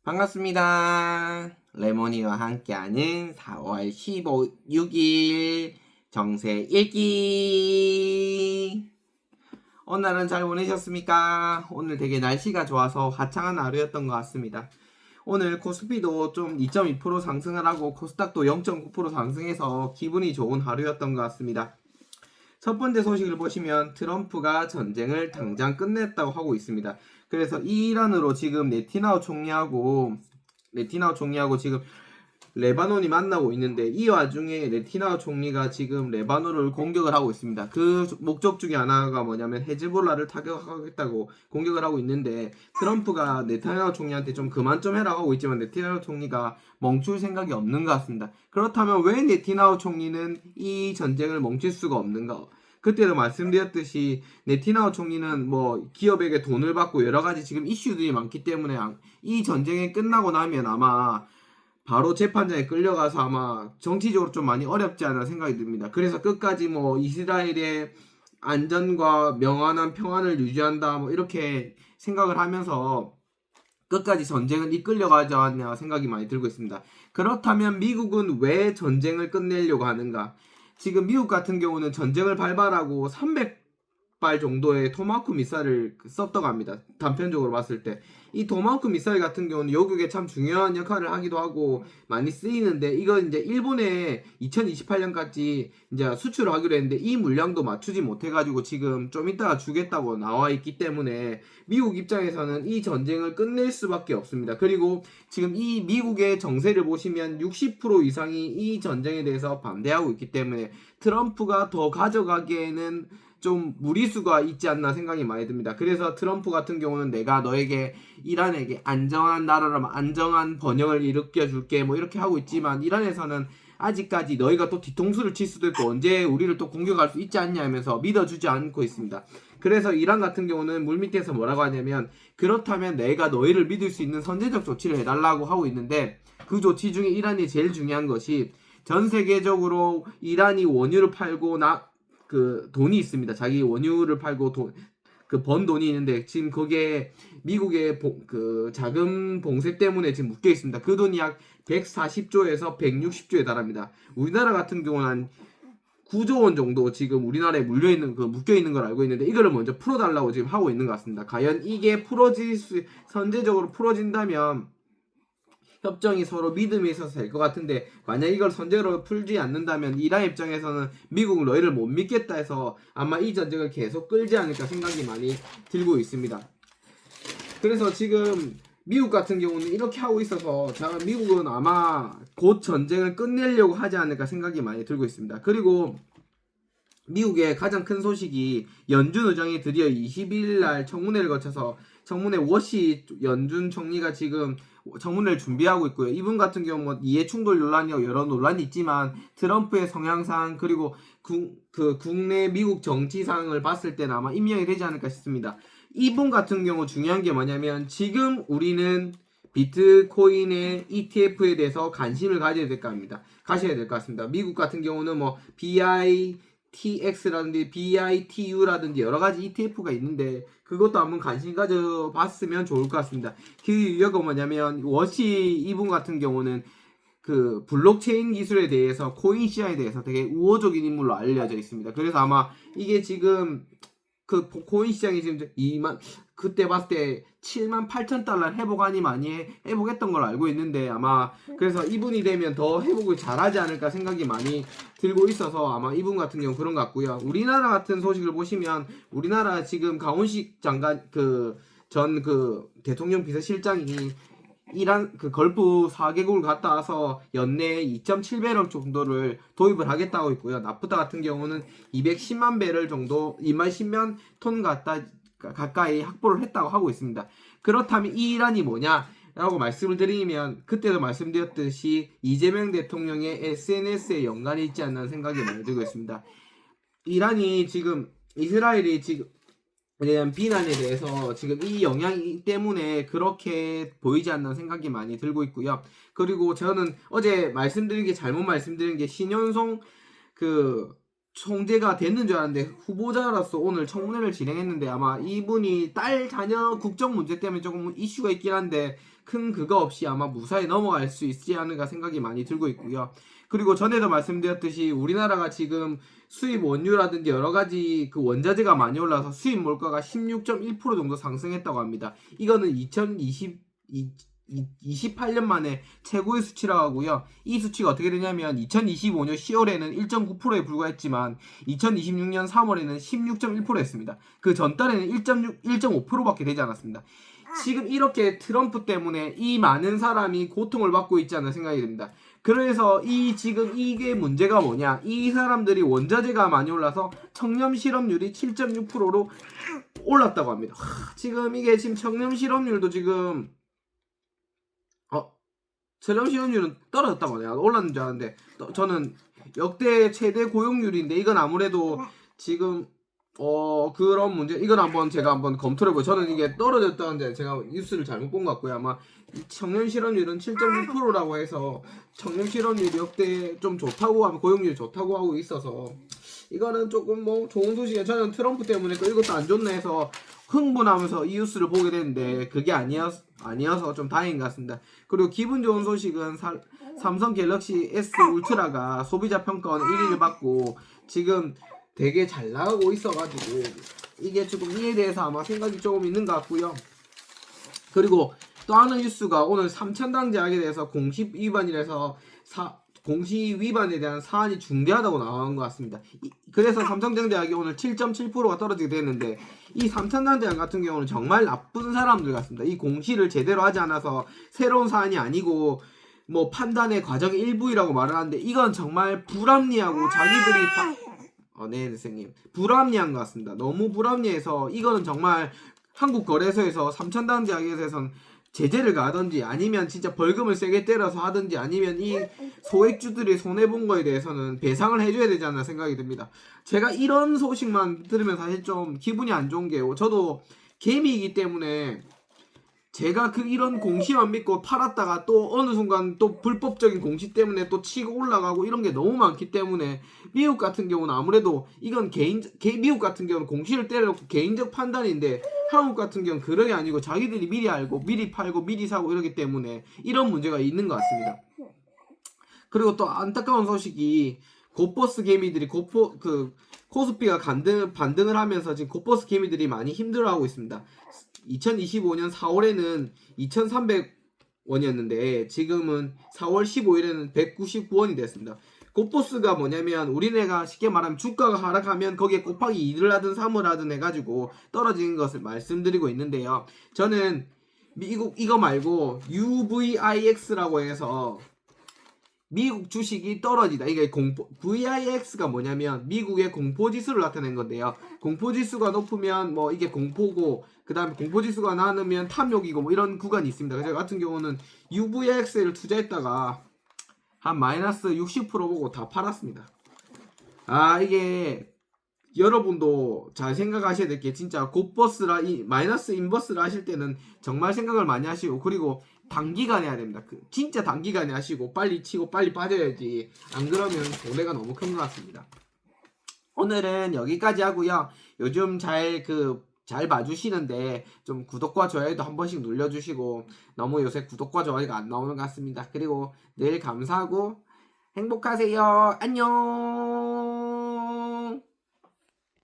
반갑습니다. 레모니와 함께하는 4월 6일 정세 읽기. 오늘은 잘 보내셨습니까? 오늘 되게 날씨가 좋아서 화창한 하루였던 것 같습니다. 오늘 코스피도 좀 2.2% 상승을 하고 코스닥도 0.9% 상승해서 기분이 좋은 하루였던 것 같습니다. 첫 번째 소식을 보시면 트럼프가 전쟁을 당장 끝냈다고 하고 있습니다. 그래서 이란으로 지금 네티나후 총리하고 지금 레바논이 만나고 있는데, 이 와중에 네티나후 총리가 지금 레바논을 공격을 하고 있습니다. 그 목적 중에 하나가 뭐냐면 헤즈볼라를 타격하겠다고 공격을 하고 있는데, 트럼프가 네타냐후 총리한테 좀 그만 좀 해라 하고 있지만 네티나후 총리가 멈출 생각이 없는 것 같습니다. 그렇다면 왜 네티나후 총리는 이 전쟁을 멈출 수가 없는가? 그때도 말씀드렸듯이 네티나후 총리는 뭐 기업에게 돈을 받고 여러 가지 지금 이슈들이 많기 때문에 이 전쟁이 끝나고 나면 아마 바로 재판장에 끌려가서 아마 정치적으로 좀 많이 어렵지 않나 생각이 듭니다. 그래서 끝까지 뭐 이스라엘의 안전과 명안한 평안을 유지한다 뭐 이렇게 생각을 하면서 끝까지 전쟁을 이끌려가지 않냐 생각이 많이 들고 있습니다. 그렇다면 미국은 왜 전쟁을 끝내려고 하는가? 지금 미국 같은 경우는 전쟁을 발발하고 300발 정도의 토마호크 미사일을 썼다고 합니다. 단편적으로 봤을 때. 이 토마호크 미사일 같은 경우는 요격에 참 중요한 역할을 하기도 하고 많이 쓰이는데, 이거 이제 일본에 2028년까지 이제 수출을 하기로 했는데 이 물량도 맞추지 못해가지고 지금 좀 이따가 주겠다고 나와 있기 때문에 미국 입장에서는 이 전쟁을 끝낼 수밖에 없습니다. 그리고 지금 이 미국의 정세를 보시면 60% 이상이 이 전쟁에 대해서 반대하고 있기 때문에 트럼프가 더 가져가기에는 좀 무리수가 있지 않나 생각이 많이 듭니다. 그래서 트럼프 같은 경우는 내가 너에게 이란에게 안정한 나라로 안정한 번영을 일으켜줄게 뭐 이렇게 하고 있지만, 이란에서는 아직까지 너희가 또 뒤통수를 칠 수도 있고 언제 우리를 또 공격할 수 있지 않냐 하면서 믿어주지 않고 있습니다. 그래서 이란 같은 경우는 물밑에서 뭐라고 하냐면, 그렇다면 내가 너희를 믿을 수 있는 선제적 조치를 해달라고 하고 있는데, 그 조치 중에 이란이 제일 중요한 것이 전 세계적으로 이란이 원유를 팔고 그 돈이 있습니다. 자기 원유를 팔고 번 돈이 있는데, 지금 거기에 미국의 그 자금 봉쇄 때문에 지금 묶여 있습니다. 그 돈이 약 140조에서 160조에 달합니다. 우리나라 같은 경우는 한 9조 원 정도 지금 우리나라에 묶여 있는 걸 알고 있는데, 이거를 먼저 풀어달라고 지금 하고 있는 것 같습니다. 과연 이게 선제적으로 풀어진다면 협정이 서로 믿음이 있어서 될 것 같은데, 만약 이걸 선제로 풀지 않는다면 이란 입장에서는 미국은 너희를 못 믿겠다 해서 아마 이 전쟁을 계속 끌지 않을까 생각이 많이 들고 있습니다. 그래서 지금 미국 같은 경우는 이렇게 하고 있어서 미국은 아마 곧 전쟁을 끝내려고 하지 않을까 생각이 많이 들고 있습니다. 그리고 미국의 가장 큰 소식이 연준 의장이 드디어 22일 날 청문회를 거쳐서, 청문회 워시 연준 총리가 지금 청문회를 준비하고 있고요. 이분 같은 경우 뭐 이해충돌 논란이고 여러 논란이 있지만 트럼프의 성향상 그리고 국내 미국 정치상을 봤을 때는 아마 임명이 되지 않을까 싶습니다. 이분 같은 경우 중요한 게 뭐냐면, 지금 우리는 비트코인의 ETF에 대해서 관심을 가셔야 될 것 같습니다. 미국 같은 경우는 뭐 BITX라든지 BITU라든지 여러 가지 ETF가 있는데 그것도 한번 관심 가져봤으면 좋을 것 같습니다. 그 이유가 뭐냐면, 워시 이분 같은 경우는 그 블록체인 기술에 대해서, 코인 시장에 대해서 되게 우호적인 인물로 알려져 있습니다. 그래서 아마 이게 지금 그 코인 시장이 지금 그때 봤을 때 7만 8천 달러 회복하니 많이 회복했던 걸 알고 있는데, 아마 그래서 이분이 되면 더 회복을 잘하지 않을까 생각이 많이 들고 있어서 아마 이분 같은 경우 그런 것 같고요. 우리나라 같은 소식을 보시면, 우리나라 지금 강훈식 장관 전 대통령 비서실장이 이란 걸프 4개국을 갔다 와서 연내에 2.7배럴 정도를 도입을 하겠다고 있고요. 나프타 같은 경우는 210만 배럴 정도, 210만 톤 가까이 확보를 했다고 하고 있습니다. 그렇다면 이 이란이 뭐냐? 라고 말씀을 드리면, 그때도 말씀드렸듯이 이재명 대통령의 SNS에 연관이 있지 않나 생각이 많이 들고 있습니다. 이스라엘이 지금 대한 비난에 대해서 지금 이 영향 때문에 그렇게 보이지 않는 생각이 많이 들고 있고요. 그리고 저는 어제 잘못 말씀드린 게 신현송 총재가 됐는 줄 알았는데 후보자로서 오늘 청문회를 진행했는데, 아마 이분이 딸 자녀 국정 문제 때문에 조금 이슈가 있긴 한데 큰 그거 없이 아마 무사히 넘어갈 수 있지 않을까 생각이 많이 들고 있고요. 그리고 전에도 말씀드렸듯이 우리나라가 지금 수입 원유라든지 여러 가지 그 원자재가 많이 올라서 수입 물가가 16.1% 정도 상승했다고 합니다. 이거는 28년 만에 최고의 수치라고 하고요. 이 수치가 어떻게 되냐면 2025년 10월에는 1.9%에 불과했지만 2026년 3월에는 16.1%였습니다. 그 전달에는 1.5%밖에 되지 않았습니다. 지금 이렇게 트럼프 때문에 이 많은 사람이 고통을 받고 있지 않나 생각이 듭니다. 그래서 지금 이게 문제가 뭐냐? 이 사람들이 원자재가 많이 올라서 청렴 실업률이 7.6%로 올랐다고 합니다. 지금 이게 지금 청렴 실업률도 지금 청렴 실업률은 떨어졌다고 해요. 올랐는 줄 알았는데 저는 역대 최대 고용률인데 이건 아무래도 지금 그런 문제 이건 제가 한번 검토를 해보고 저는 이게 떨어졌다는데 제가 뉴스를 잘못 본 것 같고요. 아마 청년 실업률은 7.6%라고 해서 청년 실업률이 역대 좀 좋다고 하면 고용률이 좋다고 하고 있어서 이거는 조금 뭐 좋은 소식이에요. 저는 트럼프 때문에 또 이것도 안 좋네 해서 흥분하면서 이 뉴스를 보게 됐는데 그게 아니어서 좀 다행인 것 같습니다. 그리고 기분 좋은 소식은 삼성 갤럭시 S 울트라가 소비자 평가원 1위를 받고 지금 되게 잘 나가고 있어가지고 이게 조금 이에 대해서 아마 생각이 조금 있는 것 같고요. 그리고 또 하나 뉴스가 오늘 삼천당제약에 대해서 공시 위반이라서 공시 위반에 대한 사안이 중대하다고 나온 것 같습니다. 그래서 삼성전자제약이 오늘 7.7%가 떨어지게 됐는데 이 삼천당제약 같은 경우는 정말 나쁜 사람들 같습니다. 이 공시를 제대로 하지 않아서 새로운 사안이 아니고 뭐 판단의 과정의 일부이라고 말을 하는데 이건 정말 불합리하고 자기들이 네 선생님 불합리한 것 같습니다. 너무 불합리해서 이거는 정말 한국거래소에서 삼천당제약에서는 제재를 가하든지 아니면 진짜 벌금을 세게 때려서 하든지 아니면 이 소액주들이 손해본 거에 대해서는 배상을 해줘야 되지 않나 생각이 듭니다. 제가 이런 소식만 들으면 사실 좀 기분이 안 좋은 게 저도 개미이기 때문에 제가 이런 공시만 믿고 팔았다가 또 어느 순간 또 불법적인 공시 때문에 또 치고 올라가고 이런 게 너무 많기 때문에 미국 같은 경우는 아무래도 이건 미국 같은 경우는 공시를 때려놓고 개인적 판단인데 한국 같은 경우는 그런 게 아니고 자기들이 미리 알고 미리 팔고 미리 사고 이러기 때문에 이런 문제가 있는 것 같습니다. 그리고 또 안타까운 소식이 고버스 개미들이 코스피가 반등을 하면서 지금 고버스 개미들이 많이 힘들어하고 있습니다. 2025년 4월에는 2,300원이었는데 지금은 4월 15일에는 199원이 됐습니다. 고버스가 뭐냐면 우리네가 쉽게 말하면 주가가 하락하면 거기에 곱하기 2를 하든 3을 하든 해가지고 떨어지는 것을 말씀드리고 있는데요. 저는 미국 이거 말고 UVIX라고 해서 미국 주식이 떨어지다. 이게 VIX가 뭐냐면 미국의 공포지수를 나타낸 건데요. 공포지수가 높으면 뭐 이게 공포고 그 다음에 공포지수가 낮으면 탐욕이고 뭐 이런 구간이 있습니다. 그래서 같은 경우는 UVX를 투자했다가 한 마이너스 60% 보고 다 팔았습니다. 이게 여러분도 잘 생각하셔야 될 게 진짜 곧버스라 마이너스 인버스를 하실 때는 정말 생각을 많이 하시고 그리고 단기간에 해야 됩니다. 진짜 단기간에 하시고 빨리 치고 빨리 빠져야지 안 그러면 손해가 너무 큰 것 같습니다. 오늘은 여기까지 하고요. 요즘 잘 봐주시는데 좀 구독과 좋아요도 한 번씩 눌러주시고 너무 요새 구독과 좋아요가 안 나오는 것 같습니다. 그리고 늘 감사하고 행복하세요. 안녕.